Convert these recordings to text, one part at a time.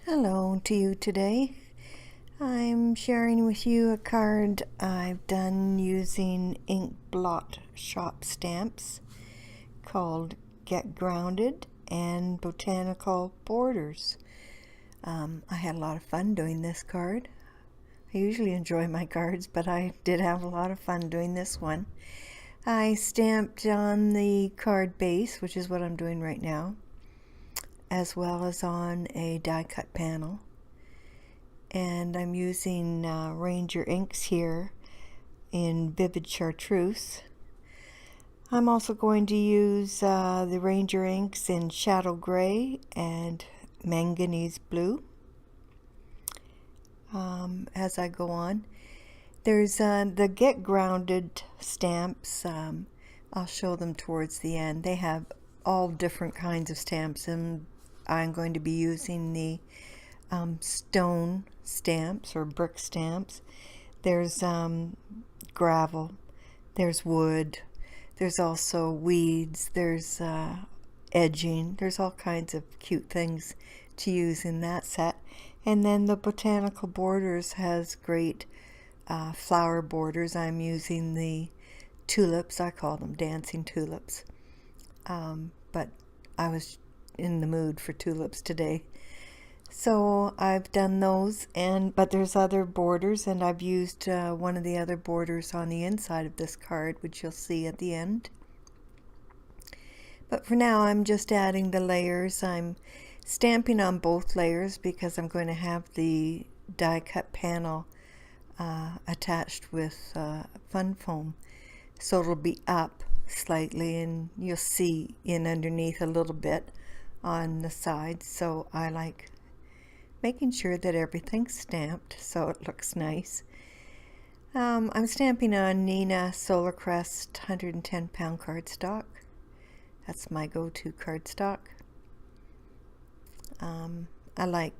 Hello to you today. I'm sharing with you a card I've done using Ink Blot Shop stamps called Get Grounded and Botanical Borders. I had a lot of fun doing this card. I usually enjoy my cards, but I did have a lot of fun doing this one. I stamped on the card base, which is what I'm doing right now, as well as on a die cut panel. And I'm using Ranger inks here in Vivid Chartreuse. I'm also going to use the Ranger inks in Shadow Gray and Manganese Blue as I go on. There's the Get Grounded stamps. I'll show them towards the end. They have all different kinds of stamps, and I'm going to be using the stone stamps or brick stamps. There's gravel, there's wood, there's also weeds, there's edging. There's all kinds of cute things to use in that set. And then the Botanical Borders has great flower borders. I'm using the tulips. I call them dancing tulips, but I was in the mood for tulips today, so I've done those. But there's other borders, and I've used one of the other borders on the inside of this card, which you'll see at the end. But for now, I'm just adding the layers. I'm stamping on both layers because I'm going to have the die cut panel attached with fun foam, so it'll be up slightly, and you'll see in underneath a little bit on the sides. So I like making sure that everything's stamped so it looks nice. I'm stamping on Nina Solar Crest 110 pound cardstock. That's my go-to cardstock. I like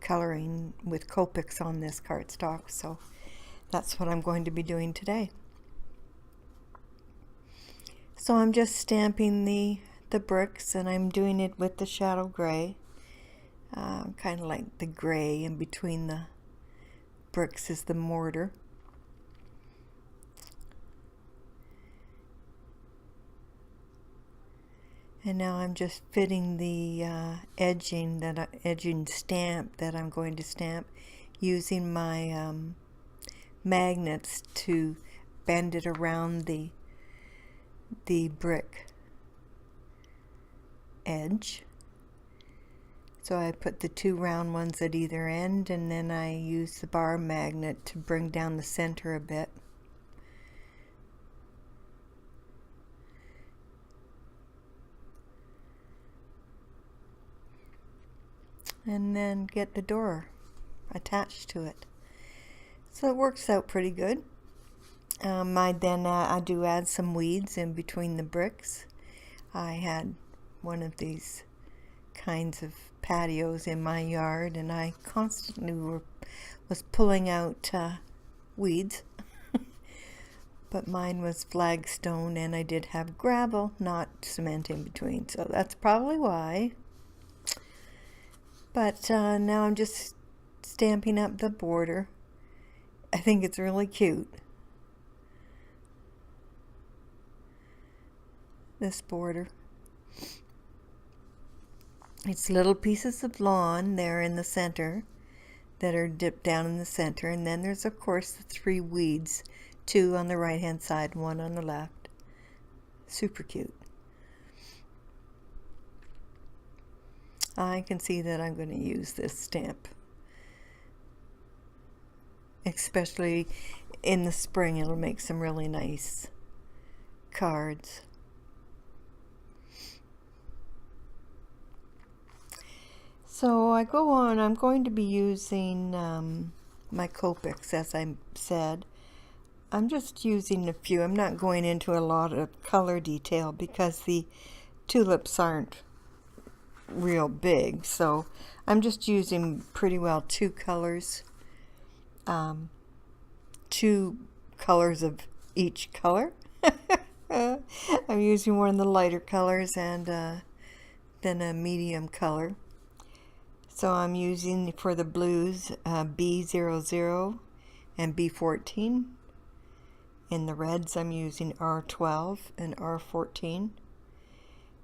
coloring with Copics on this cardstock, so that's what I'm going to be doing today. So I'm just stamping the bricks, and I'm doing it with the Shadow Gray. Kind of like the gray in between the bricks is the mortar. And now I'm just fitting the edging stamp that I'm going to stamp, using my magnets to bend it around the brick edge. So I put the two round ones at either end, and then I use the bar magnet to bring down the center a bit. And then get the door attached to it. So it works out pretty good. I do add some weeds in between the bricks. I had one of these kinds of patios in my yard, and I constantly was pulling out weeds. But mine was flagstone, and I did have gravel, not cement in between, so that's probably why. But now I'm just stamping up the border. I think it's really cute, this border. It's little pieces of lawn there in the center that are dipped down in the center, and then there's of course the three weeds, two on the right hand side, one on the left. Super cute. I can see that I'm going to use this stamp, especially in the spring. It'll make some really nice cards. So I go on. I'm going to be using my Copics, as I said. I'm just using a few. I'm not going into a lot of color detail because the tulips aren't real big, so I'm just using pretty well two colors of each color. I'm using one of the lighter colors and then a medium color. So I'm using for the blues B00 and B14. In the reds I'm using R12 and R14.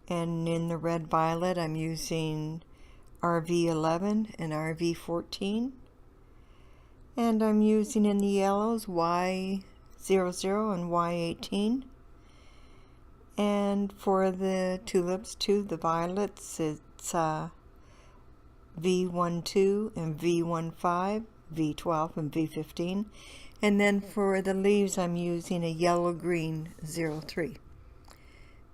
And in the red violet I'm using RV11 and RV14. And I'm using in the yellows Y00 and Y18. And for the tulips too, the violets, it's V12 and V15, V12 and V15. And then for the leaves I'm using a yellow-green 03.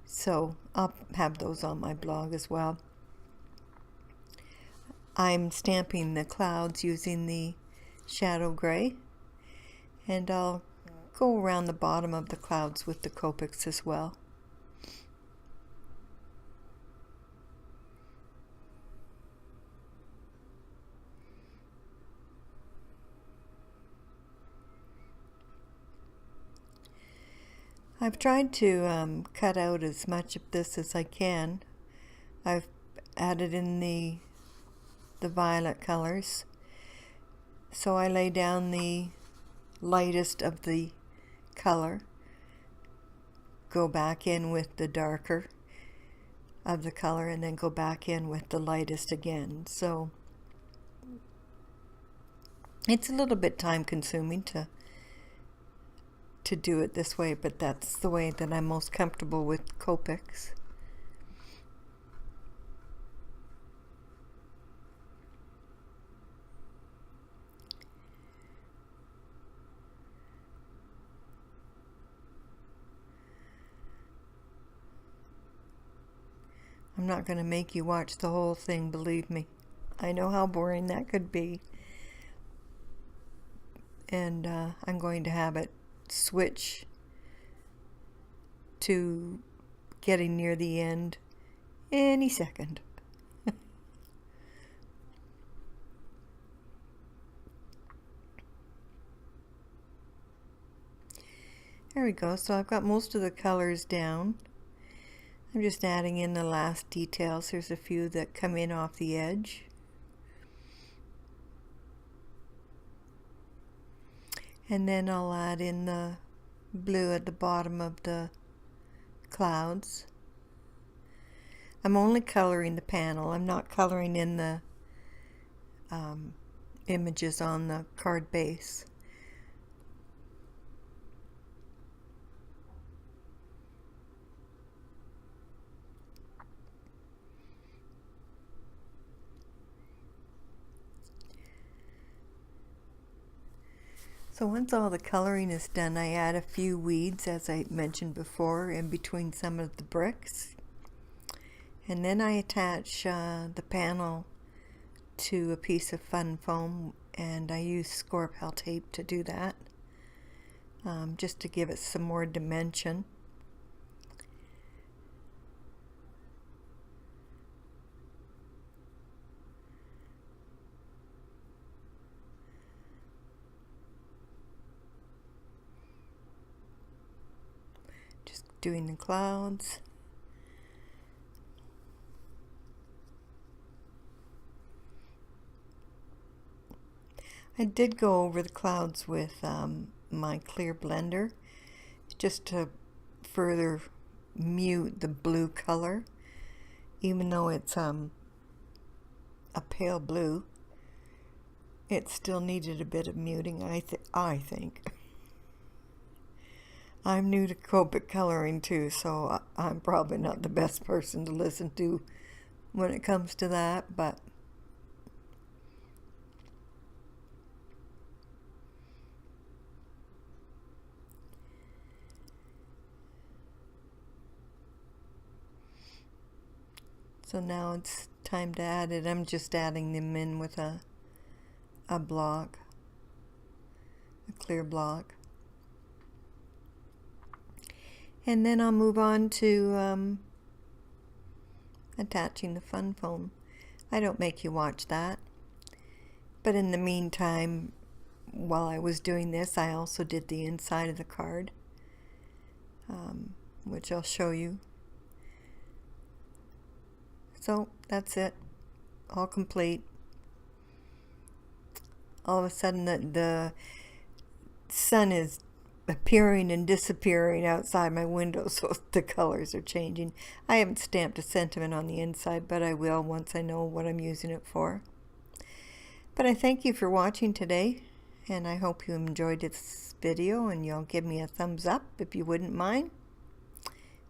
So I'll have those on my blog as well. I'm stamping the clouds using the shadow gray, and I'll go around the bottom of the clouds with the Copics as well. I've tried to cut out as much of this as I can. I've added in the violet colors. So I lay down the lightest of the color, go back in with the darker of the color, and then go back in with the lightest again. So it's a little bit time consuming to do it this way, but that's the way that I'm most comfortable with Copics. I'm not going to make you watch the whole thing, believe me. I know how boring that could be. And I'm going to have it switch to getting near the end any second. There we go. So I've got most of the colors down. I'm just adding in the last details. There's a few that come in off the edge. And then I'll add in the blue at the bottom of the clouds. I'm only coloring the panel. I'm not coloring in the images on the card base. So once all the coloring is done, I add a few weeds, as I mentioned before, in between some of the bricks. And then I attach the panel to a piece of fun foam, and I use Score-Pal tape to do that, just to give it some more dimension. Doing the clouds. I did go over the clouds with my clear blender just to further mute the blue color, even though it's a pale blue. It still needed a bit of muting, I think. I'm new to Copic coloring too, so I'm probably not the best person to listen to when it comes to that, but so now it's time to add it. I'm just adding them in with a block, a clear block. And then I'll move on to attaching the fun foam. I don't make you watch that. But in the meantime, while I was doing this, I also did the inside of the card, which I'll show you. So that's it, all complete. all of a sudden the sun is appearing and disappearing outside my window, so the colors are changing. I haven't stamped a sentiment on the inside, but I will once I know what I'm using it for. But I thank you for watching today, and I hope you enjoyed this video, and you'll give me a thumbs up if you wouldn't mind.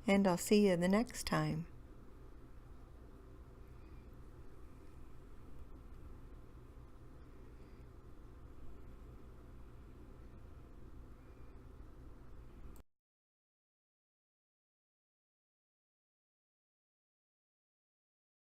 And I'll see you the next time.